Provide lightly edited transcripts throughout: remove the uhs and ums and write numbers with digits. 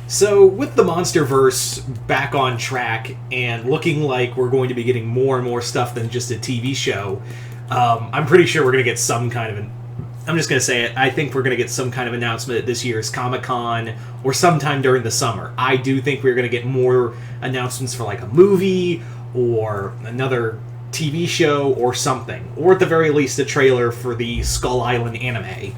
So, with the Monsterverse back on track and looking like we're going to be getting more and more stuff than just a TV show, I'm pretty sure we're going to get some kind of I'm just going to say it. I think we're going to get some kind of announcement at this year's Comic-Con or sometime during the summer. I do think we're going to get more announcements for like a movie or another TV show or something. Or at the very least a trailer for the Skull Island anime.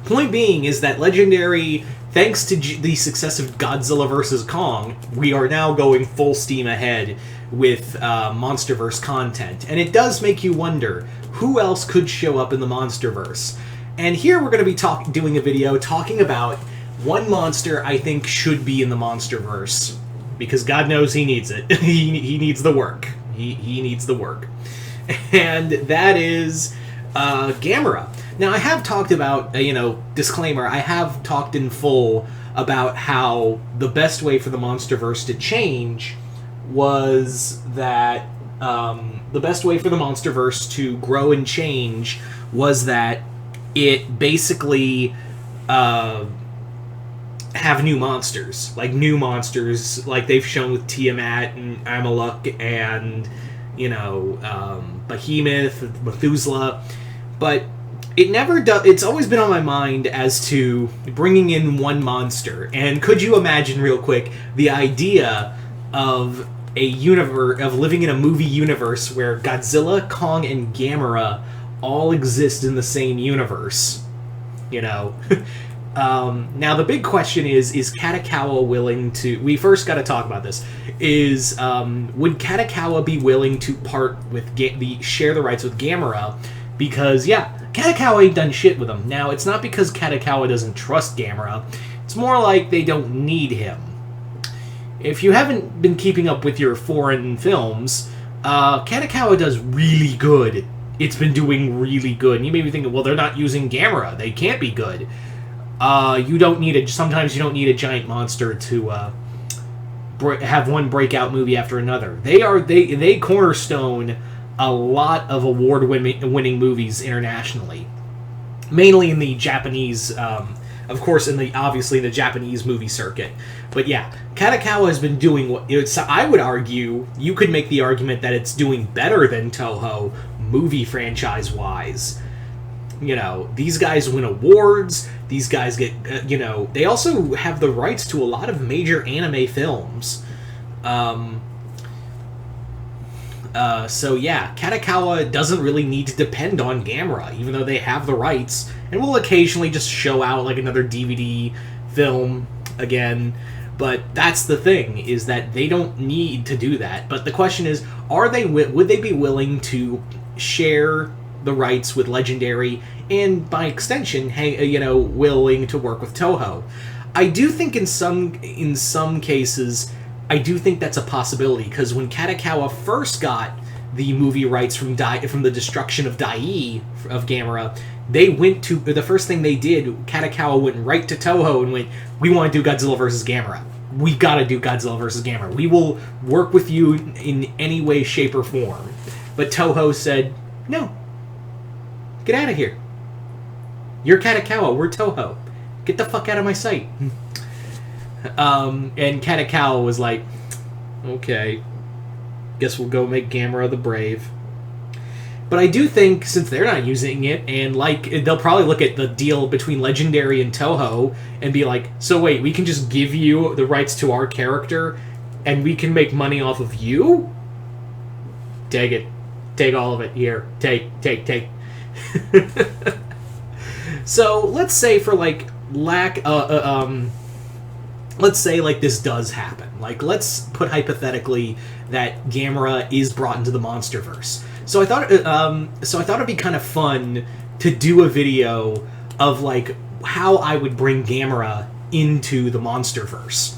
Point being is that Legendary, thanks to the success of Godzilla vs. Kong, we are now going full steam ahead with Monsterverse content. And it does make you wonder, who else could show up in the Monsterverse? And here we're going to be doing a video talking about one monster I think should be in the Monsterverse. Because God knows he needs it. he needs the work. He needs the work. And that is Gamera. Now, I have talked about, disclaimer, I have talked in full about how the best way for the Monsterverse to change was that, the best way for the Monsterverse to grow and change was that it basically, have new monsters. Like they've shown with Tiamat and Amaluk and, Behemoth, Methuselah, but it never does. It's always been on my mind as to bringing in one monster. And could you imagine, real quick, the idea of a universe, of living in a movie universe where Godzilla, Kong, and Gamera all exist in the same universe? Now the big question is Katakawa willing to... We first got to talk about this. Would Katakawa be willing to part with share the rights with Gamera? Because, Katakawa ain't done shit with him. Now, it's not because Katakawa doesn't trust Gamera. It's more like they don't need him. If you haven't been keeping up with your foreign films, Katakawa does really good. It's been doing really good. And you may be thinking, well, they're not using Gamera. They can't be good. Sometimes you don't need a giant monster to have one breakout movie after another. They cornerstone a lot of award-winning movies internationally, mainly in the Japanese, of course, obviously the Japanese movie circuit. But yeah, Katakawa has been doing I would argue, you could make the argument that it's doing better than Toho movie franchise-wise. These guys win awards. These guys get, they also have the rights to a lot of major anime films. Katakawa doesn't really need to depend on Gamera, even though they have the rights, and will occasionally just show out like another DVD film again. But that's the thing, is that they don't need to do that. But the question is, would they be willing to share the rights with Legendary, and by extension, willing to work with Toho? I do think in some cases, I do think that's a possibility, because when Katakawa first got the movie rights from the destruction of Dai of Gamera, the first thing they did, Katakawa went right to Toho and went, we want to do Godzilla vs. Gamera. We gotta do Godzilla vs. Gamera. We will work with you in any way, shape, or form. But Toho said, no. Get out of here. You're Katakawa, we're Toho. Get the fuck out of my sight. And Katakawa was like, okay, guess we'll go make Gamera the Brave. But I do think, since they're not using it, and they'll probably look at the deal between Legendary and Toho and be like, so wait, we can just give you the rights to our character and we can make money off of you? Take it. Take all of it. Here. Take. So, let's say for let's say this does happen. Let's put hypothetically that Gamera is brought into the Monsterverse. So I thought it'd be kind of fun to do a video of how I would bring Gamera into the Monsterverse.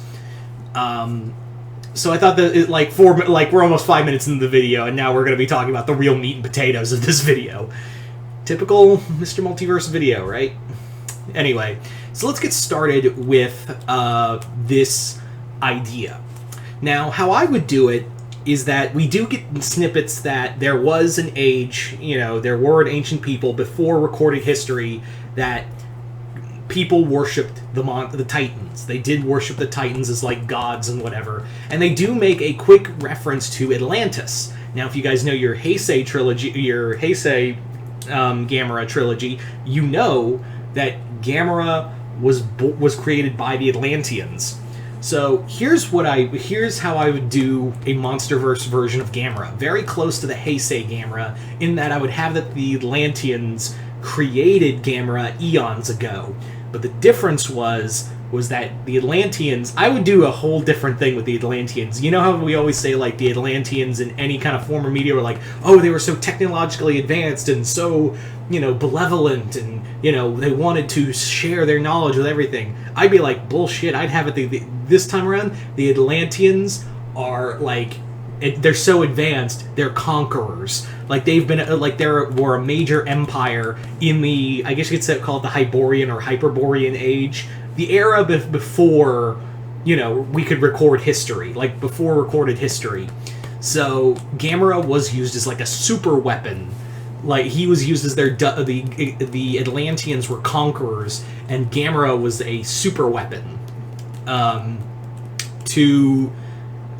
So I thought that we're almost 5 minutes into the video, and now we're going to be talking about the real meat and potatoes of this video. Typical Mr. Multiverse video, right? Anyway, so let's get started with this idea. Now, how I would do it is that we do get snippets that there was an age, there were an ancient people before recorded history that people worshipped the Titans. They did worship the Titans as like gods and whatever. And they do make a quick reference to Atlantis. Now, if you guys know your Heisei trilogy, your Heisei Gamera trilogy, you know that Gamera was created by the Atlanteans. So here's how I would do a Monsterverse version of Gamera, very close to the Heisei Gamera, in that I would have that the Atlanteans created Gamera eons ago. But the difference was that the Atlanteans, I would do a whole different thing with the Atlanteans. You know how we always say, like, the Atlanteans in any kind of form of media were like, oh, they were so technologically advanced and so, benevolent, and, they wanted to share their knowledge with everything. I'd be like, bullshit. I'd have it this time around, the Atlanteans are, like, they're so advanced, they're conquerors. Like, they've been, like, they were a major empire in the, I guess you could call it the Hyborian or Hyperborean age. The era before, we could record history. Like, before recorded history. So, Gamera was used as, like, a super weapon. Like, he was used as the Atlanteans were conquerors, and Gamera was a super weapon. To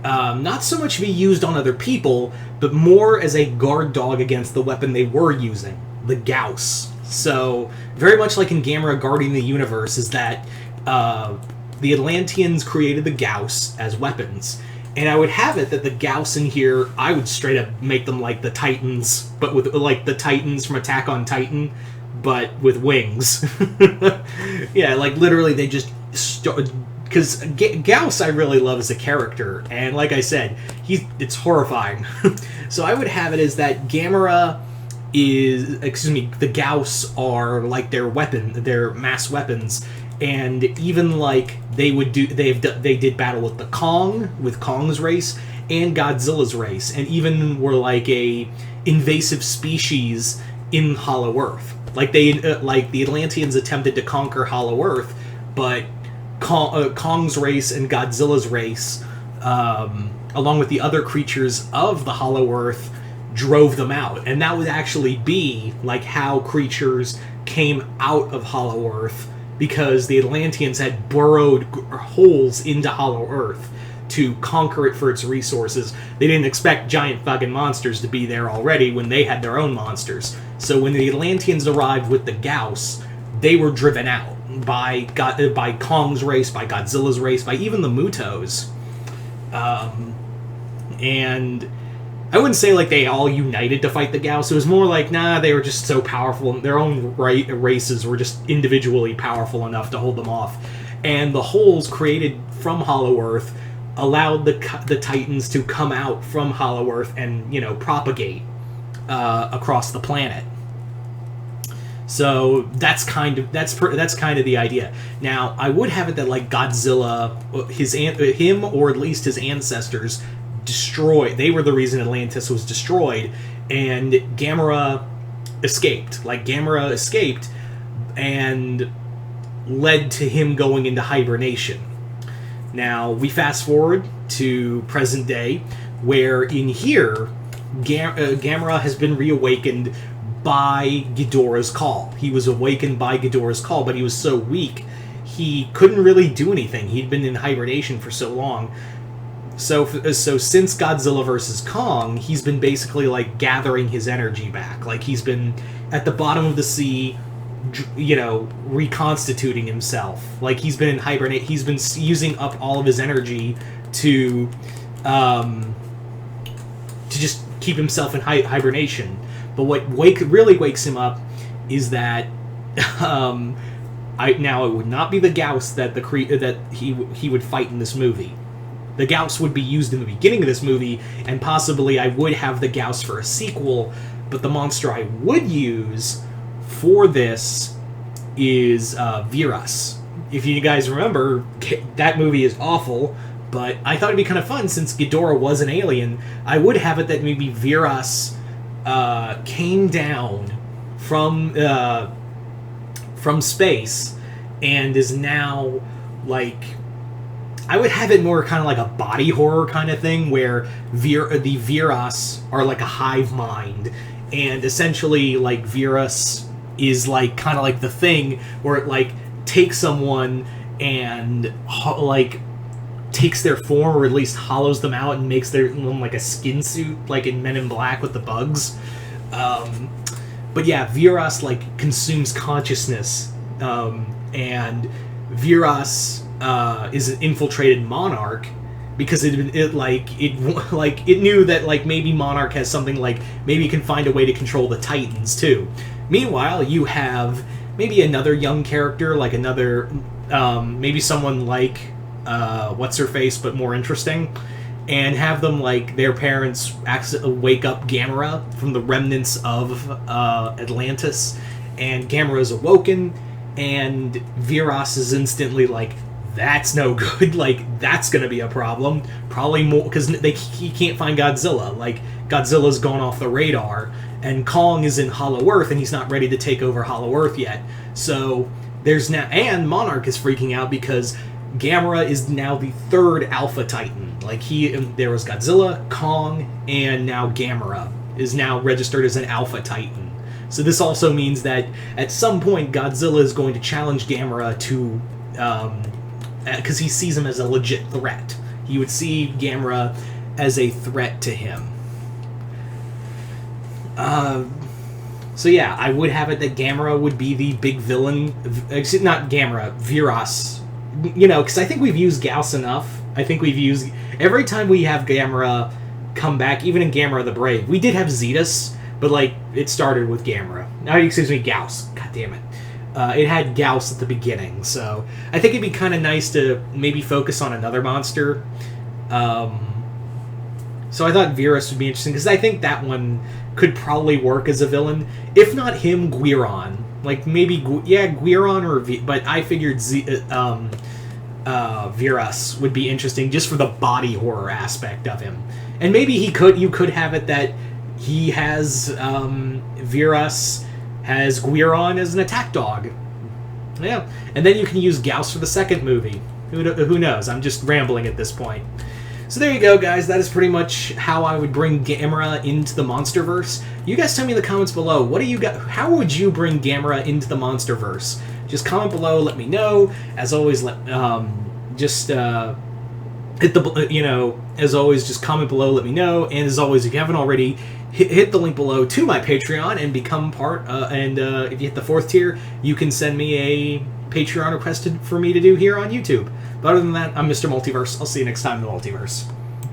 not so much be used on other people, but more as a guard dog against the weapon they were using, the Gauss. So, very much like in Gamera Guarding the Universe, is that the Atlanteans created the Gauss as weapons. And I would have it that the Gauss in here, I would straight up make them like the Titans, but with, like, the Titans from Attack on Titan, but with wings. Yeah, like, literally they just... Because Gauss I really love as a character, and like I said, it's horrifying. So I would have it as that Gamera the Gauss are like their mass weapons, and even like they did battle with with Kong's race and Godzilla's race, and even were like a invasive species in Hollow Earth. Like like the Atlanteans attempted to conquer Hollow Earth, but Kong's race and Godzilla's race, along with the other creatures of the Hollow Earth, drove them out. And that would actually be like how creatures came out of Hollow Earth, because the Atlanteans had burrowed holes into Hollow Earth to conquer it for its resources. They didn't expect giant fucking monsters to be there already when they had their own monsters. So when the Atlanteans arrived with the Gauss, they were driven out by Kong's race, by Godzilla's race, by even the Mutos. And I wouldn't say like they all united to fight the Gauss. It was more like, they were just so powerful. Their own races were just individually powerful enough to hold them off. And the holes created from Hollow Earth allowed the Titans to come out from Hollow Earth and, propagate across the planet. So that's kind of the idea. Now, I would have it that like Godzilla, him or at least his ancestors, they were the reason Atlantis was destroyed, and Gamera escaped. Like, Gamera escaped and led to him going into hibernation. Now, we fast forward to present day, where in here, Gamera has been reawakened by Ghidorah's call. He was awakened by Ghidorah's call, but he was so weak, he couldn't really do anything. He'd been in hibernation for so long. So since Godzilla vs. Kong, he's been basically, like, gathering his energy back. Like, he's been at the bottom of the sea, reconstituting himself. Like, he's been in hibernate. He's been using up all of his energy to just keep himself in hibernation. But what really wakes him up is that it would not be the Gauss that he would fight in this movie. The Gauss would be used in the beginning of this movie, and possibly I would have the Gauss for a sequel, but the monster I would use for this is Virus. If you guys remember, that movie is awful, but I thought it'd be kind of fun, since Ghidorah was an alien. I would have it that maybe Virus came down from space and is now, like... I would have it more kind of like a body horror kind of thing, where the Virus are like a hive mind, and essentially, like, Virus is like kind of like the thing where it, like, takes someone and like takes their form, or at least hollows them out and makes them like a skin suit, like in Men in Black with the bugs. But yeah, Viras like consumes consciousness, and Viras is an infiltrated Monarch because it knew that like maybe Monarch has something, like maybe it can find a way to control the Titans too. Meanwhile, you have maybe another young character, like another maybe someone like what's her face, but more interesting, and have them like their parents wake up Gamera from the remnants of Atlantis, and Gamera is awoken, and Viras is instantly like, that's no good. Like, that's gonna be a problem. Probably more because he can't find Godzilla. Like, Godzilla's gone off the radar, and Kong is in Hollow Earth, and he's not ready to take over Hollow Earth yet. So there's now, and Monarch is freaking out because Gamera is now the third Alpha Titan. Like, there was Godzilla, Kong, and now Gamera is now registered as an Alpha Titan. So this also means that at some point Godzilla is going to challenge Gamera to, because he sees him as a legit threat. He would see Gamera as a threat to him. So yeah, I would have it that Gamera would be the big villain. Not Gamera, Viras. You know, because I think we've used Gauss enough. I think we've used... Every time we have Gamera come back, even in Gamera the Brave, we did have Zetus, but, like, it started with Gamera. Excuse me, Gauss. God damn it. It had Gauss at the beginning, so I think it'd be kind of nice to maybe focus on another monster. So I thought Virus would be interesting, because I think that one could probably work as a villain. If not him, Guiron. Like, maybe, Guiron or but I figured Virus would be interesting just for the body horror aspect of him. And maybe you could have it that he has, Virus has Guiron as an attack dog. Yeah. And then you can use Gauss for the second movie. Who knows? I'm just rambling at this point. So there you go, guys. That is pretty much how I would bring Gamera into the Monsterverse. You guys tell me in the comments below, what do you got? How would you bring Gamera into the Monsterverse? Just comment below, let me know. As always, hit the, as always, just comment below, let me know. And as always, if you haven't already, hit the link below to my Patreon and become part. If you hit the 4th tier, you can send me a Patreon requested for me to do here on YouTube. But other than that, I'm Mr. Multiverse. I'll see you next time in the Multiverse.